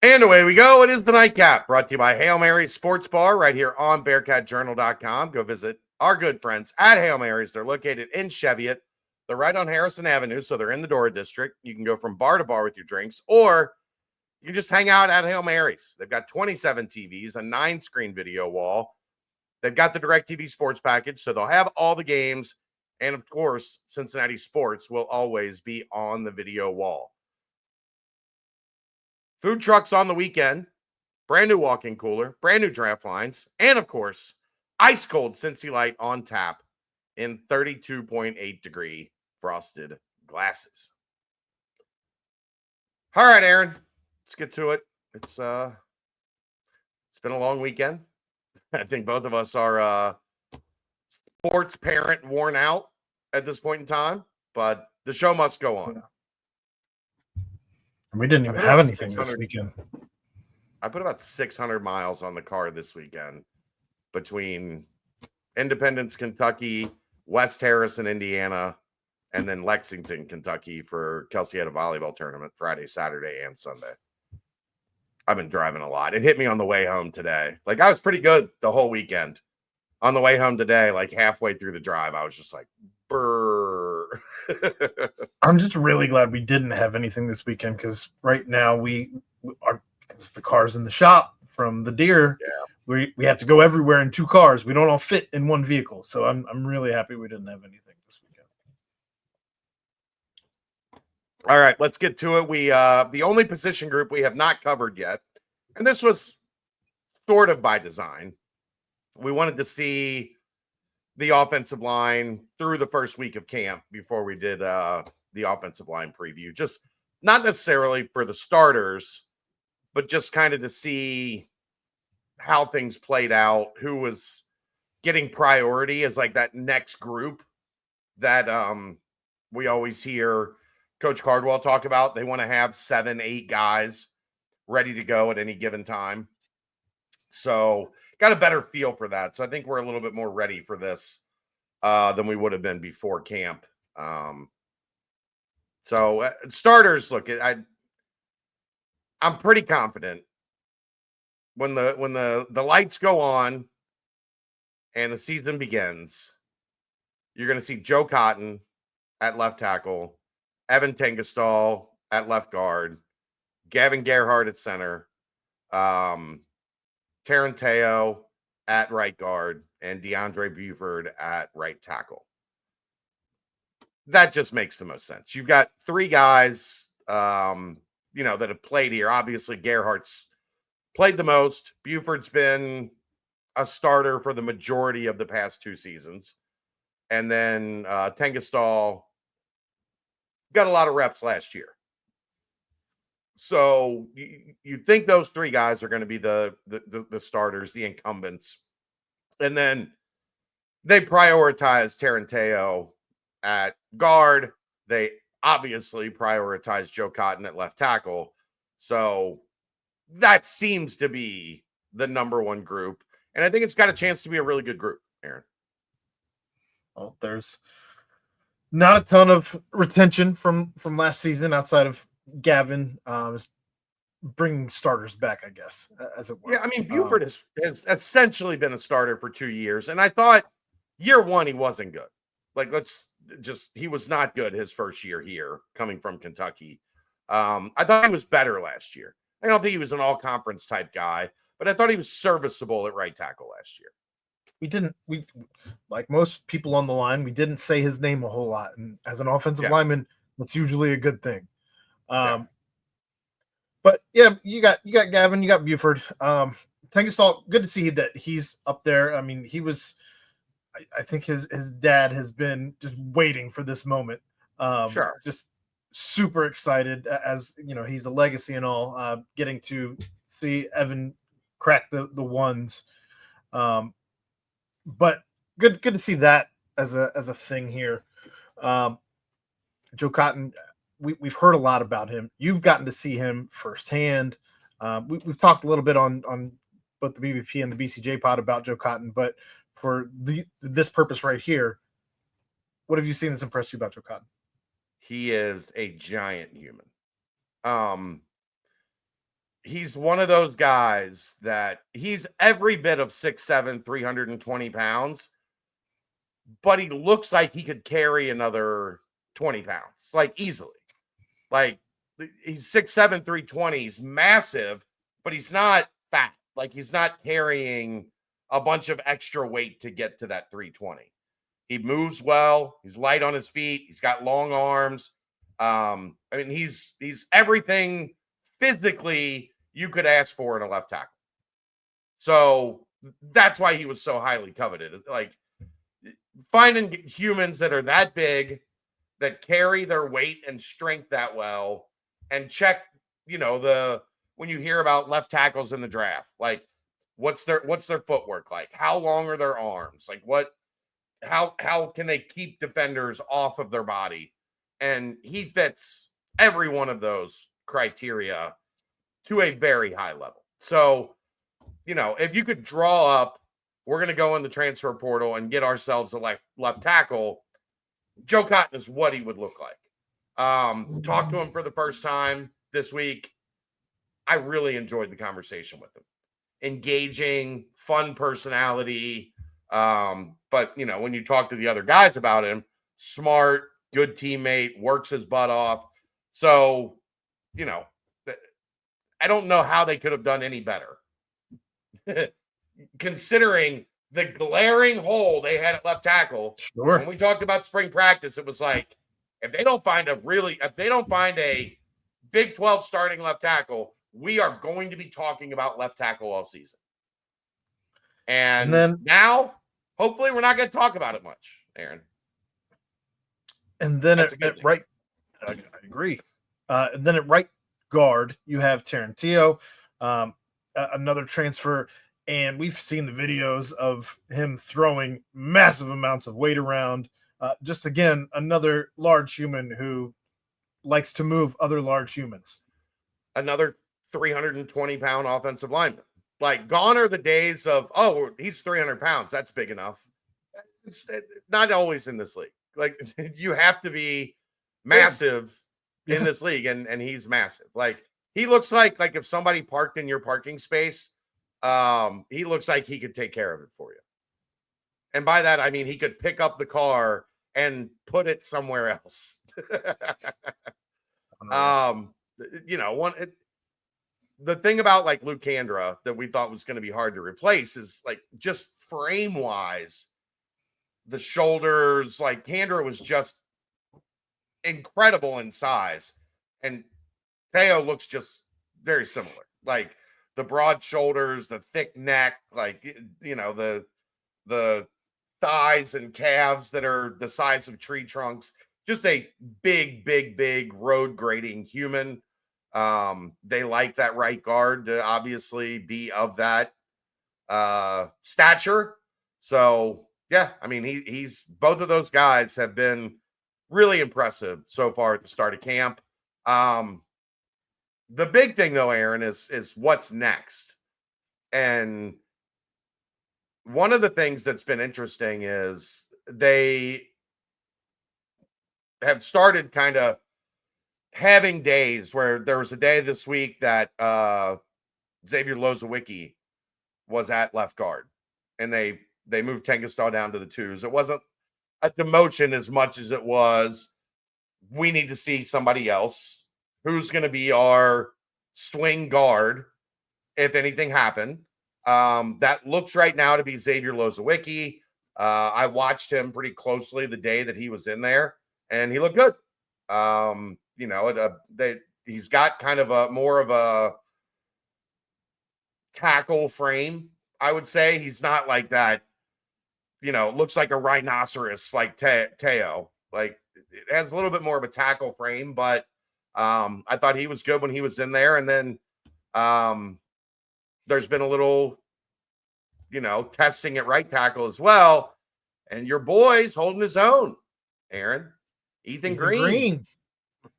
And away we go. It is the Nightcap, brought to you by Hail Mary Sports Bar right here on BearcatJournal.com. Go visit our good friends at Hail Mary's. They're located in Cheviot. They're right on Harrison Avenue, so they're in the Dora district. You can go from bar to bar with your drinks, or you can just hang out at Hail Mary's. They've got 27 TVs, a 9-screen video wall. They've got the DirecTV sports package, so they'll have all the games. And, of course, Cincinnati sports will always be on the video wall. Food trucks on the weekend, brand new walk-in cooler, brand new draft lines, and, of course, ice cold Cincy Light on tap in 32.8-degree frosted glasses. All right, Aaron, let's get to it. It's been a long weekend. I think both of us are sports parent worn out at this point in time, but the show must go on. And we didn't even have anything this weekend. I put about 600 miles on the car this weekend between Independence, Kentucky, West Harrison, Indiana, and then Lexington, Kentucky for Kelsey had a volleyball tournament Friday, Saturday, and Sunday. I've been driving a lot. It hit me on the way home today. Like, I was pretty good the whole weekend. On the way home today, like halfway through the drive, I was just like, brr. I'm just really glad we didn't have anything this weekend, because right now we are, because the car's in the shop from the deer. Yeah. We have to go everywhere in 2 cars. We don't all fit in one vehicle. So I'm really happy we didn't have anything this weekend. All right, let's get to it. We the only position group we have not covered yet, and this was sort of by design. We wanted to see the offensive line through the first week of camp before we did the offensive line preview. Just not necessarily for the starters, but just kind of to see how things played out, who was getting priority as like that next group that we always hear Coach Cardwell talk about. They want to have 7, 8 guys ready to go at any given time. So got a better feel for that. So I think we're a little bit more ready for this than we would have been before camp. So starters, look, I'm pretty confident when the lights go on and the season begins, you're going to see Joe Cotton at left tackle, Evan Tengestal at left guard, Gavin Gerhardt at center, Taran at right guard, and DeAndre Buford at right tackle. That just makes the most sense. You've got 3 guys, that have played here. Obviously, Gerhardt's played the most. Buford's been a starter for the majority of the past 2 seasons. And then Tengestal got a lot of reps last year. So you think those 3 guys are going to be the starters, the incumbents. And then they prioritize Taranteo at guard. They obviously prioritize Joe Cotton at left tackle. So that seems to be the number one group. And I think it's got a chance to be a really good group, Aaron. Well, there's not a ton of retention from last season outside of Gavin bringing starters back, I guess, as it were. Yeah, I mean, Buford has essentially been a starter for 2 years. And I thought year 1, he wasn't good. Like, he was not good his first year here coming from Kentucky. I thought he was better last year. I don't think he was an all-conference type guy, but I thought he was serviceable at right tackle last year. We like most people on the line, we didn't say his name a whole lot. And as an offensive lineman, that's usually a good thing. But yeah, you got Gavin, you got Buford. Tengestal, good to see that he's up there. I mean, he was, I think his dad has been just waiting for this moment. Sure. Just super excited, as he's a legacy and all, getting to see Evan crack the ones. But good to see that as a thing here. Joe Cotton, we've heard a lot about him. You've gotten to see him firsthand. We've talked a little bit on both the BBP and the BCJ pod about Joe Cotton, but for this purpose right here, what have you seen that's impressed you about Joe Cotton? he's one of those guys that he's every bit of 6'7", 320 pounds, but he looks like he could carry another 20 pounds, like easily. Like he's 6'7", 320. He's massive, but he's not fat. Like he's not carrying a bunch of extra weight to get to that 320. He moves well. He's light on his feet. He's got long arms. I mean, he's everything physically you could ask for in a left tackle. So that's why he was so highly coveted. Like finding humans that are that big, that carry their weight and strength that well, and check, when you hear about left tackles in the draft, like what's their footwork like? How long are their arms? Like how can they keep defenders off of their body? And he fits every one of those criteria to a very high level. So, if you could draw up, we're going to go in the transfer portal and get ourselves a left tackle, Joe Cotton is what he would look like. Talked to him for the first time this week. I really enjoyed the conversation with him. Engaging, fun personality. But when you talk to the other guys about him, smart, good teammate, works his butt off. So, I don't know how they could have done any better. Considering the glaring hole they had at left tackle. Sure. When we talked about spring practice, it was like, if they don't find a Big 12 starting left tackle, we are going to be talking about left tackle all season. And then now, hopefully, we're not going to talk about it much, Aaron. And then at right, I agree. And then at right guard, you have Taran, another transfer. And we've seen the videos of him throwing massive amounts of weight around. Just, again, another large human who likes to move other large humans. Another 320-pound offensive lineman. Like, gone are the days of, oh, he's 300 pounds. That's big enough. It's not always in this league. Like, you have to be massive in this league, and he's massive. Like, he looks like if somebody parked in your parking space, he looks like he could take care of it for you. And by that, I mean he could pick up the car and put it somewhere else. The thing about like Luke Kandra that we thought was going to be hard to replace is like just frame wise, the shoulders. Like Kandra was just incredible in size, and Theo looks just very similar. Like the broad shoulders, the thick neck, like the thighs and calves that are the size of tree trunks. Just a big road grading human. They like that right guard to obviously be of that stature. So yeah, I mean he's both of those guys have been really impressive so far at the start of camp. The big thing though, Aaron, is what's next. And one of the things that's been interesting is they have started kind of having days where there was a day this week that Xavier Lozowicki was at left guard, and they moved Tengestal down to the twos. It wasn't a demotion as much as it was, we need to see somebody else who's going to be our swing guard if anything happened. That looks right now to be Xavier Lozowicki. I watched him pretty closely the day that he was in there, and he looked good. He's got kind of a more of a tackle frame, I would say. He's not like that, looks like a rhinoceros like Teo. Like it has a little bit more of a tackle frame, but I thought he was good when he was in there. And then there's been a little, testing at right tackle as well. And your boy's holding his own, Aaron. Ethan Green.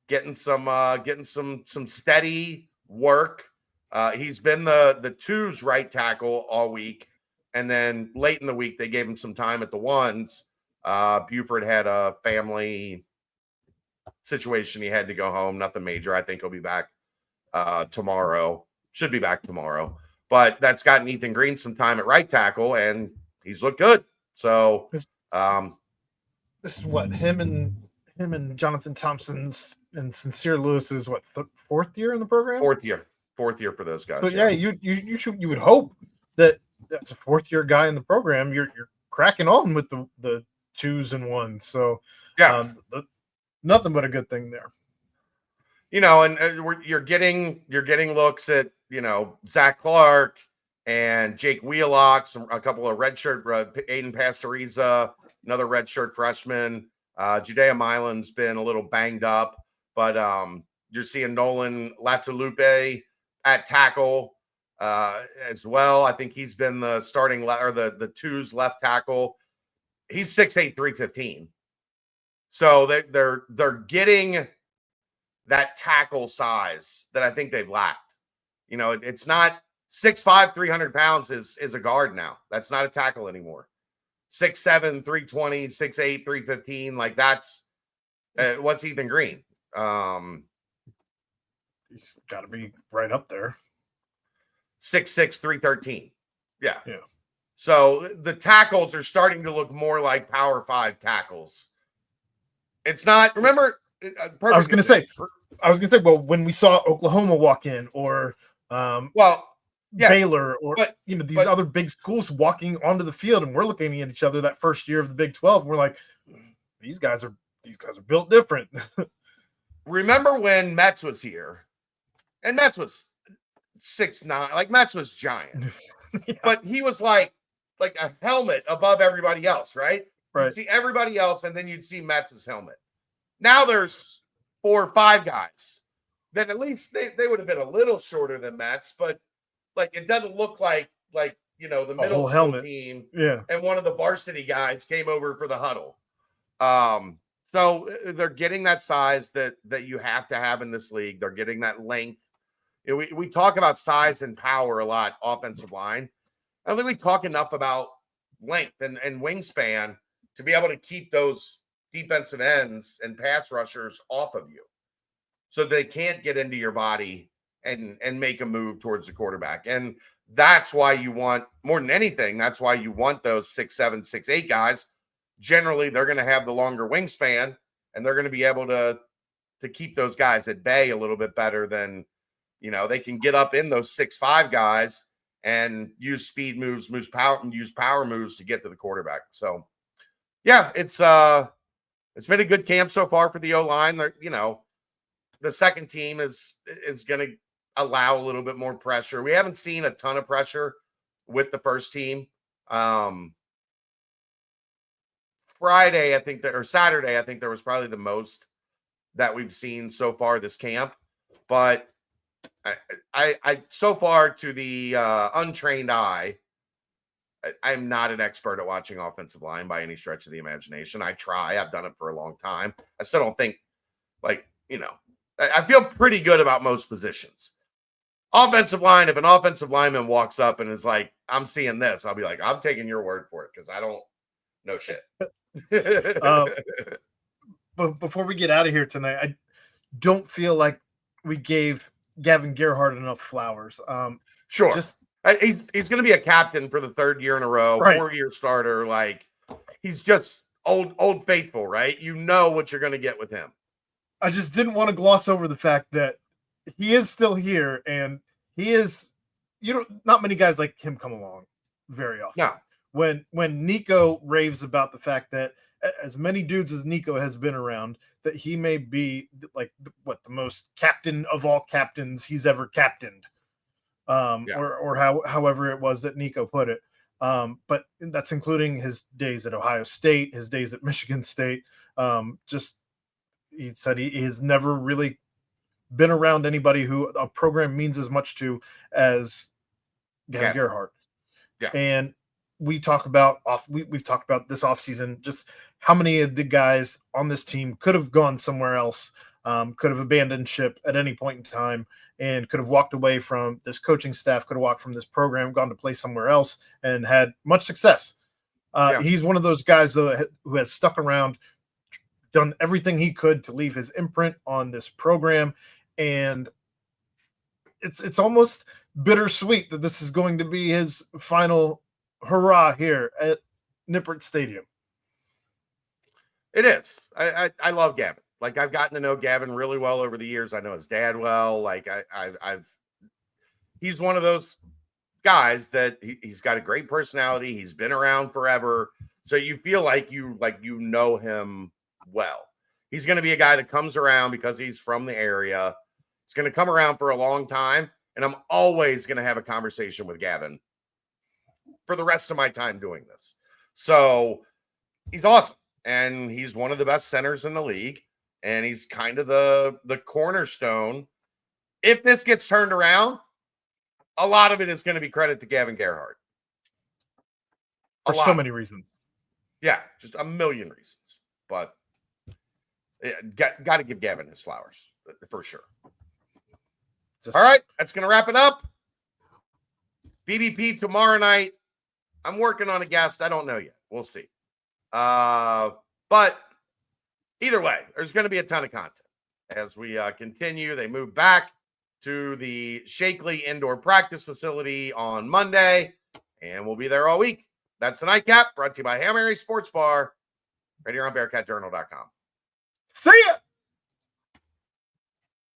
Getting some steady work. He's been the twos right tackle all week. And then late in the week, they gave him some time at the ones. Buford had a family situation. He had to go home. Nothing major. I think he'll be back tomorrow. should be back tomorrow. But that's gotten Ethan Green some time at right tackle, and he's looked good. So this is what him and Jonathan Thompson's and Sincere Lewis's fourth year in the program. Fourth year for those guys. So yeah, you would hope that that's a fourth year guy in the program. You're cracking on with the 2s and 1s. So yeah, nothing but a good thing there. And you're getting looks at Zach Clark and Jake Wheelock, a couple of redshirt, Aiden Pastoriza, another redshirt freshman. Judea Milan's been a little banged up, but you're seeing Nolan Latulupe at tackle as well. I think he's been the starting or the 2's left tackle. He's 6'8", 315. So they're getting that tackle size that I think they've lacked. It's not 6'5", 300 pounds is a guard now. That's not a tackle anymore. 6'7", 320, 6'8", 315. Like that's what's Ethan Green? He's got to be right up there. 6'6", 313. Yeah. Yeah. So the tackles are starting to look more like Power 5 tackles. It's not. Remember, I was going to say. Well, when we saw Oklahoma walk in, or Baylor, or these other big schools walking onto the field, and we're looking at each other that first year of the Big 12, and we're like, these guys are built different. Remember when Metz was here, and Metz was 6'9", like Metz was giant, yeah. But he was like a helmet above everybody else, right? Right. You'd see everybody else, and then you'd see Metz's helmet. Now there's 4 or 5 guys that at least they would have been a little shorter than Metz, but like it doesn't look like the middle school team, yeah, and one of the varsity guys came over for the huddle. So they're getting that size that you have to have in this league. They're getting that length. We talk about size and power a lot, offensive line. I don't think we talk enough about length and wingspan to be able to keep those defensive ends and pass rushers off of you, so they can't get into your body and make a move towards the quarterback. And that's why you want, more than anything, that's why you want those 6'7", 6'8" guys. Generally, they're going to have the longer wingspan, and they're going to be able to keep those guys at bay a little bit better than, they can get up in those 6'5" guys and use speed moves, use power moves to get to the quarterback. So, yeah, it's been a good camp so far for the O-line. The second team is going to allow a little bit more pressure. We haven't seen a ton of pressure with the first team. Saturday, I think there was probably the most that we've seen so far this camp. But I so far, to the untrained eye, I'm not an expert at watching offensive line by any stretch of the imagination. I try. I've done it for a long time. I still don't think, I feel pretty good about most positions. Offensive line, if an offensive lineman walks up and is like, I'm seeing this, I'll be like, I'm taking your word for it because I don't know shit. But before we get out of here tonight, I don't feel like we gave Gavin Gerhardt enough flowers. Sure. He's going to be a captain for the 3rd year in a row, right. 4-year starter. Like, he's just old faithful, right? You know what you're going to get with him. I just didn't want to gloss over the fact that he is still here, and he is, not many guys like him come along very often. No. When Nico raves about the fact that as many dudes as Nico has been around, that he may be like the most captain of all captains he's ever captained. Or however it was that Nico put it. But that's including his days at Ohio State, his days at Michigan State. He said he has never really been around anybody who a program means as much to as Gavin Gerhardt. Yeah. And we've talked about this offseason, just how many of the guys on this team could have gone somewhere else, could have abandoned ship at any point in time, and could have walked away from this coaching staff, could have walked from this program, gone to play somewhere else, and had much success. He's one of those guys who has stuck around, done everything he could to leave his imprint on this program. And it's almost bittersweet that this is going to be his final hurrah here at Nippert Stadium. It is. I love Gavin. Like, I've gotten to know Gavin really well over the years. I know his dad well. Like, he's one of those guys that he's got a great personality. He's been around forever. So you feel like you know him well. He's going to be a guy that comes around because he's from the area. He's going to come around for a long time. And I'm always going to have a conversation with Gavin for the rest of my time doing this. So he's awesome. And he's one of the best centers in the league. And he's kind of the cornerstone. If this gets turned around, a lot of it is going to be credit to Gavin Gerhardt. For so many reasons. Yeah, just a million reasons. But got to give Gavin his flowers for sure. All right, that's going to wrap it up. BBP tomorrow night. I'm working on a guest. I don't know yet. We'll see. But either way, there's going to be a ton of content as we continue. They move back to the Shakely Indoor Practice Facility on Monday, and we'll be there all week. That's the Nightcap, brought to you by Hail Mary Sports Bar, right here on BearcatJournal.com. See ya!